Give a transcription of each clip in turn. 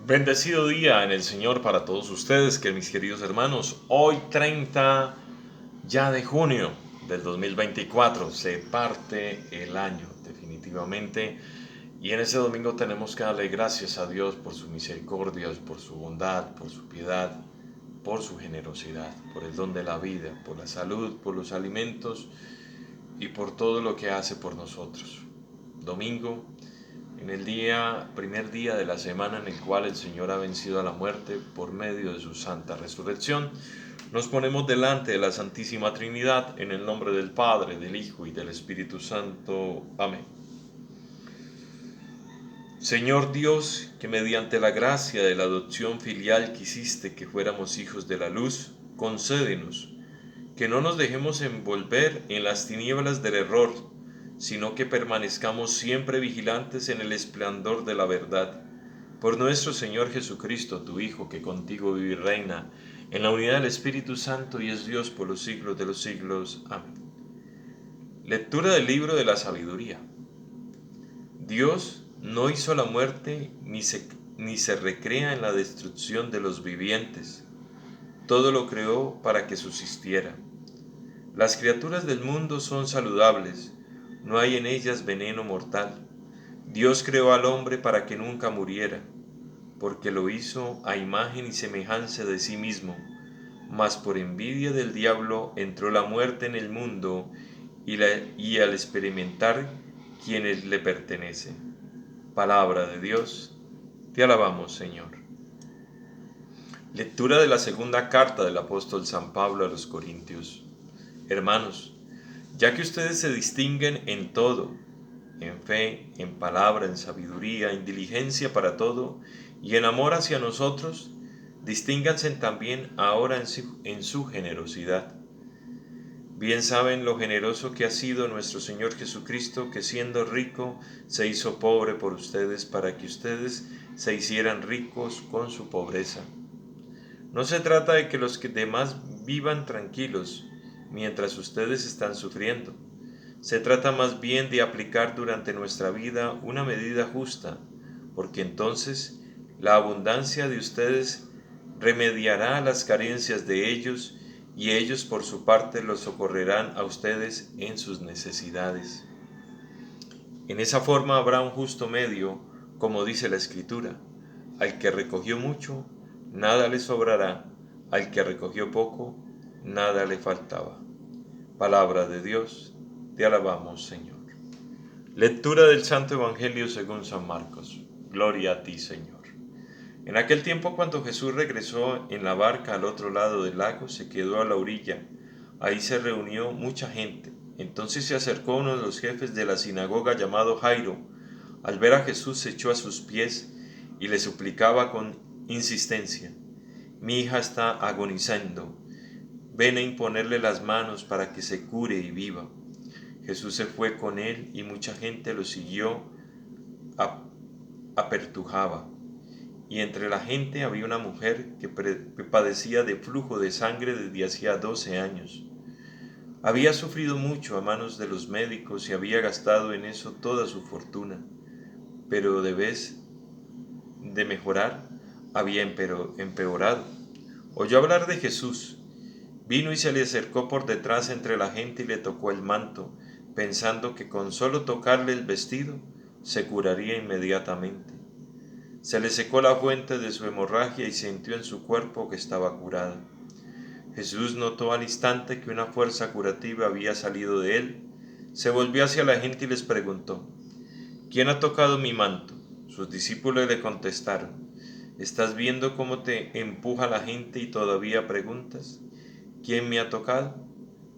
Bendecido día en el Señor para todos ustedes, que mis queridos hermanos, hoy 30 ya de junio del 2024 se parte el año definitivamente y en ese domingo tenemos que darle gracias a Dios por su misericordia, por su bondad, por su piedad, por su generosidad, por el don de la vida, por la salud, por los alimentos y por todo lo que hace por nosotros. Domingo, en el primer día de la semana en el cual el Señor ha vencido a la muerte por medio de su santa resurrección, nos ponemos delante de la Santísima Trinidad en el nombre del Padre, del Hijo y del Espíritu Santo. Amén. Señor Dios, que mediante la gracia de la adopción filial quisiste que fuéramos hijos de la luz, concédenos que no nos dejemos envolver en las tinieblas del error, sino que permanezcamos siempre vigilantes en el esplendor de la verdad. Por nuestro Señor Jesucristo, tu Hijo, que contigo vive y reina, en la unidad del Espíritu Santo y es Dios por los siglos de los siglos. Amén. Lectura del libro de la sabiduría. Dios no hizo la muerte ni se recrea en la destrucción de los vivientes. Todo lo creó para que subsistiera. Las criaturas del mundo son saludables, no hay en ellas veneno mortal. Dios creó al hombre para que nunca muriera, porque lo hizo a imagen y semejanza de sí mismo. Mas por envidia del diablo entró la muerte en el mundo y al experimentar quienes le pertenecen. Palabra de Dios, te alabamos, Señor. Lectura de la segunda carta del apóstol San Pablo a los Corintios. Hermanos, ya que ustedes se distinguen en todo, en fe, en palabra, en sabiduría, en diligencia para todo, y en amor hacia nosotros, distínganse también ahora en su generosidad. Bien saben lo generoso que ha sido nuestro Señor Jesucristo, que siendo rico se hizo pobre por ustedes para que ustedes se hicieran ricos con su pobreza. No se trata de que los demás vivan tranquilos mientras ustedes están sufriendo. Se trata más bien de aplicar durante nuestra vida una medida justa, porque entonces la abundancia de ustedes remediará las carencias de ellos y ellos por su parte los socorrerán a ustedes en sus necesidades. En esa forma habrá un justo medio, como dice la Escritura: al que recogió mucho, nada le sobrará; al que recogió poco, nada le faltaba. Palabra de Dios, te alabamos, Señor. Lectura del Santo Evangelio según San Marcos. Gloria a ti, Señor. En aquel tiempo, cuando Jesús regresó en la barca al otro lado del lago, se quedó a la orilla. Ahí se reunió mucha gente. Entonces se acercó uno de los jefes de la sinagoga llamado Jairo. Al ver a Jesús se echó a sus pies y le suplicaba con insistencia: mi hija está agonizando. Ven a imponerle las manos para que se cure y viva. Jesús se fue con él y mucha gente lo siguió apertujaba. Y entre la gente había una mujer que padecía de flujo de sangre desde hacía 12 años. Había sufrido mucho a manos de los médicos y había gastado en eso toda su fortuna, pero de vez de mejorar había empeorado. Oyó hablar de Jesús, vino y se le acercó por detrás entre la gente y le tocó el manto, pensando que con solo tocarle el vestido se curaría inmediatamente. Se le secó la fuente de su hemorragia y sintió en su cuerpo que estaba curada. Jesús notó al instante que una fuerza curativa había salido de él. Se volvió hacia la gente y les preguntó: ¿quién ha tocado mi manto? Sus discípulos le contestaron: ¿estás viendo cómo te empuja la gente y todavía preguntas: ¿quién me ha tocado?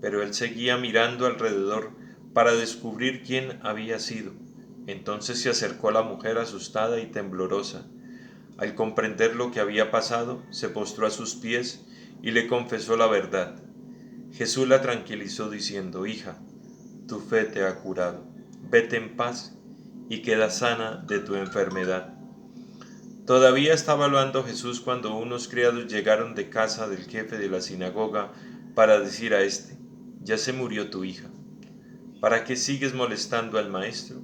Pero él seguía mirando alrededor para descubrir quién había sido. Entonces se acercó a la mujer asustada y temblorosa. Al comprender lo que había pasado, se postró a sus pies y le confesó la verdad. Jesús la tranquilizó diciendo: hija, tu fe te ha curado. Vete en paz y queda sana de tu enfermedad. Todavía estaba hablando Jesús cuando unos criados llegaron de casa del jefe de la sinagoga para decir a éste: ya se murió tu hija. ¿Para qué sigues molestando al maestro?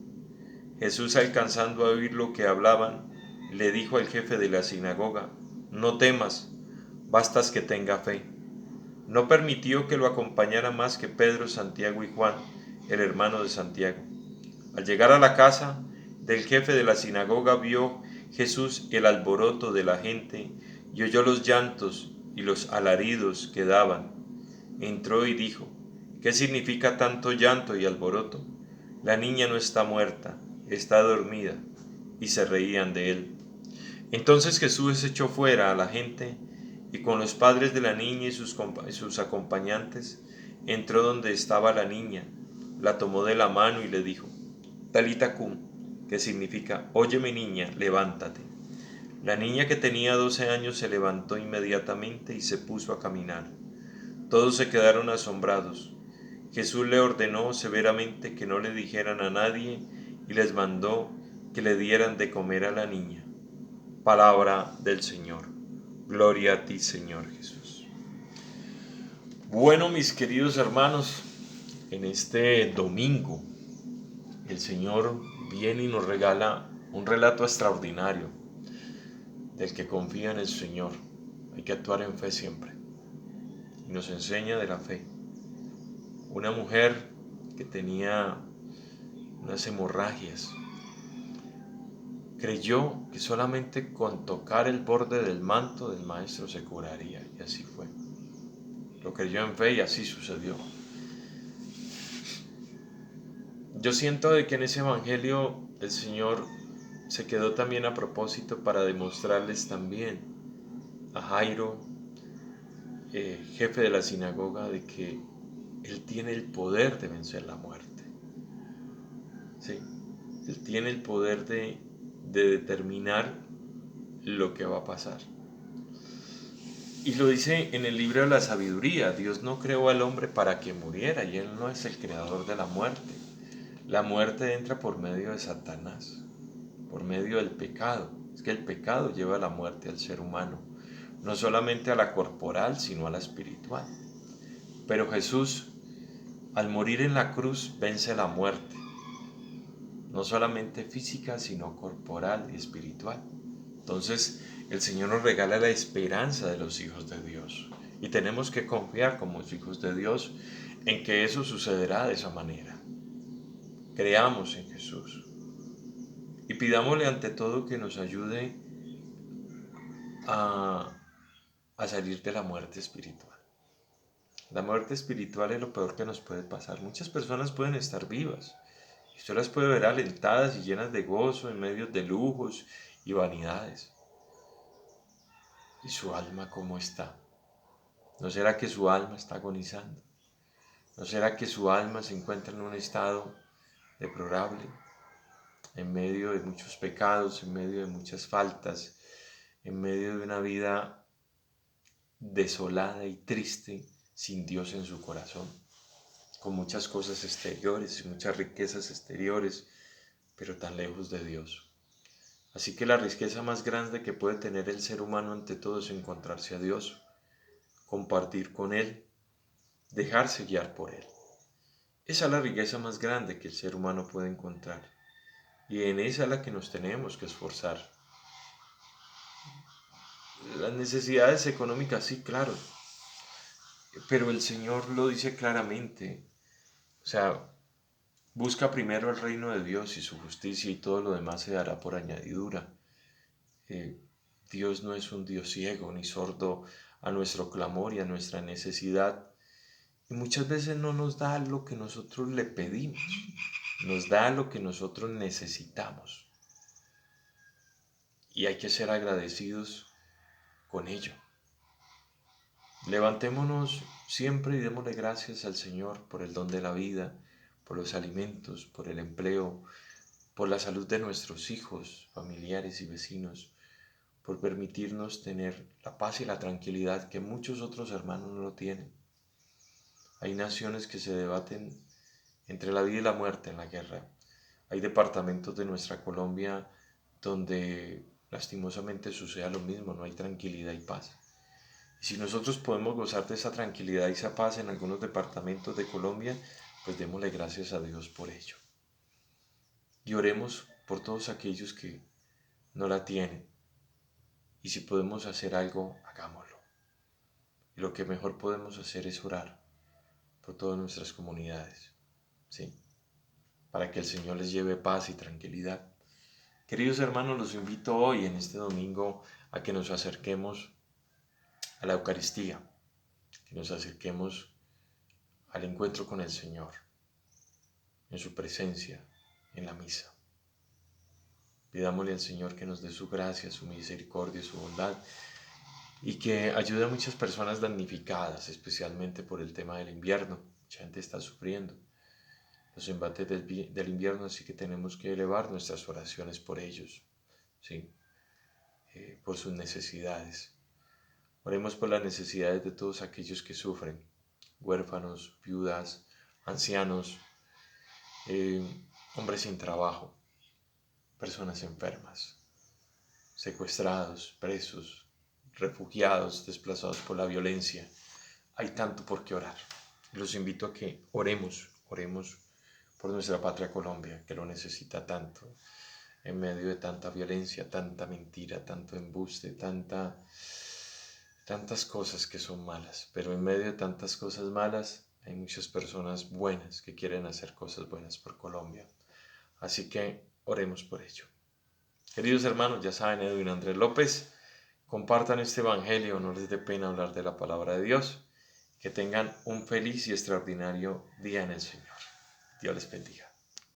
Jesús, alcanzando a oír lo que hablaban, le dijo al jefe de la sinagoga: no temas, bastas que tenga fe. No permitió que lo acompañara más que Pedro, Santiago y Juan, el hermano de Santiago. Al llegar a la casa del jefe de la sinagoga, vio Jesús el alboroto de la gente y oyó los llantos y los alaridos que daban. Entró y dijo: ¿qué significa tanto llanto y alboroto? La niña no está muerta, está dormida. Y se reían de él. Entonces Jesús echó fuera a la gente y con los padres de la niña y sus acompañantes entró donde estaba la niña, la tomó de la mano y le dijo: Talita cum, que significa: óyeme niña, levántate. La niña, que tenía 12 años, se levantó inmediatamente y se puso a caminar. Todos se quedaron asombrados. Jesús le ordenó severamente que no le dijeran a nadie y les mandó que le dieran de comer a la niña. Palabra del Señor. Gloria a ti, Señor Jesús. Bueno, mis queridos hermanos, en este domingo el Señor viene y nos regala un relato extraordinario del que confía en el Señor. Hay que actuar en fe siempre. Y nos enseña de la fe. Una mujer que tenía unas hemorragias creyó que solamente con tocar el borde del manto del Maestro se curaría, y así fue. Lo creyó en fe y así sucedió. Yo siento de que en ese evangelio el Señor se quedó también a propósito para demostrarles también a Jairo, jefe de la sinagoga, de que Él tiene el poder de vencer la muerte. ¿Sí? Él tiene el poder de determinar lo que va a pasar. Y lo dice en el libro de la sabiduría: Dios no creó al hombre para que muriera, y Él no es el creador de la muerte. La muerte entra por medio de Satanás, por medio del pecado. Es que el pecado lleva a la muerte al ser humano, no solamente a la corporal, sino a la espiritual. Pero Jesús, al morir en la cruz, vence la muerte, no solamente física, sino corporal y espiritual. Entonces, el Señor nos regala la esperanza de los hijos de Dios. Y tenemos que confiar como hijos de Dios en que eso sucederá de esa manera. Creamos en Jesús. Y pidámosle ante todo que nos ayude a salir de la muerte espiritual. La muerte espiritual es lo peor que nos puede pasar. Muchas personas pueden estar vivas y usted las puede ver alentadas y llenas de gozo en medio de lujos y vanidades. ¿Y su alma cómo está? ¿No será que su alma está agonizando? ¿No será que su alma se encuentra en un estado deplorable, en medio de muchos pecados, en medio de muchas faltas, en medio de una vida desolada y triste, sin Dios en su corazón, con muchas cosas exteriores y muchas riquezas exteriores, pero tan lejos de Dios? Así que la riqueza más grande que puede tener el ser humano ante todo es encontrarse a Dios, compartir con Él, dejarse guiar por Él. Esa es la riqueza más grande que el ser humano puede encontrar, y en esa es la que nos tenemos que esforzar. Las necesidades económicas, sí, claro, pero el Señor lo dice claramente. O sea, busca primero el reino de Dios y su justicia, y todo lo demás se dará por añadidura. Dios no es un Dios ciego ni sordo a nuestro clamor y a nuestra necesidad. Y muchas veces no nos da lo que nosotros le pedimos, nos da lo que nosotros necesitamos. Y hay que ser agradecidos con ello. Levantémonos siempre y démosle gracias al Señor por el don de la vida, por los alimentos, por el empleo, por la salud de nuestros hijos, familiares y vecinos, por permitirnos tener la paz y la tranquilidad que muchos otros hermanos no lo tienen. Hay naciones que se debaten entre la vida y la muerte en la guerra. Hay departamentos de nuestra Colombia donde lastimosamente sucede lo mismo, no hay tranquilidad y paz. Y si nosotros podemos gozar de esa tranquilidad y esa paz en algunos departamentos de Colombia, pues démosle gracias a Dios por ello. Y oremos por todos aquellos que no la tienen. Y si podemos hacer algo, hagámoslo. Y lo que mejor podemos hacer es orar por todas nuestras comunidades, ¿sí? Para que el Señor les lleve paz y tranquilidad. Queridos hermanos, los invito hoy, en este domingo, a que nos acerquemos a la Eucaristía, que nos acerquemos al encuentro con el Señor, en su presencia, en la misa. Pidámosle al Señor que nos dé su gracia, su misericordia, su bondad, y que ayude a muchas personas damnificadas, especialmente por el tema del invierno. Mucha gente está sufriendo los embates del invierno, así que tenemos que elevar nuestras oraciones por ellos, ¿sí? Por sus necesidades. Oremos por las necesidades de todos aquellos que sufren, huérfanos, viudas, ancianos, hombres sin trabajo, personas enfermas, secuestrados, presos, refugiados, desplazados por la violencia. Hay tanto por qué orar. Los invito a que oremos por nuestra patria Colombia, que lo necesita tanto, en medio de tanta violencia, tanta mentira, tanto embuste, tantas cosas que son malas. Pero en medio de tantas cosas malas, hay muchas personas buenas que quieren hacer cosas buenas por Colombia. Así que oremos por ello. Queridos hermanos, ya saben, Edwin Andrés López, compartan este evangelio, no les dé pena hablar de la palabra de Dios. Que tengan un feliz y extraordinario día en el Señor. Dios les bendiga.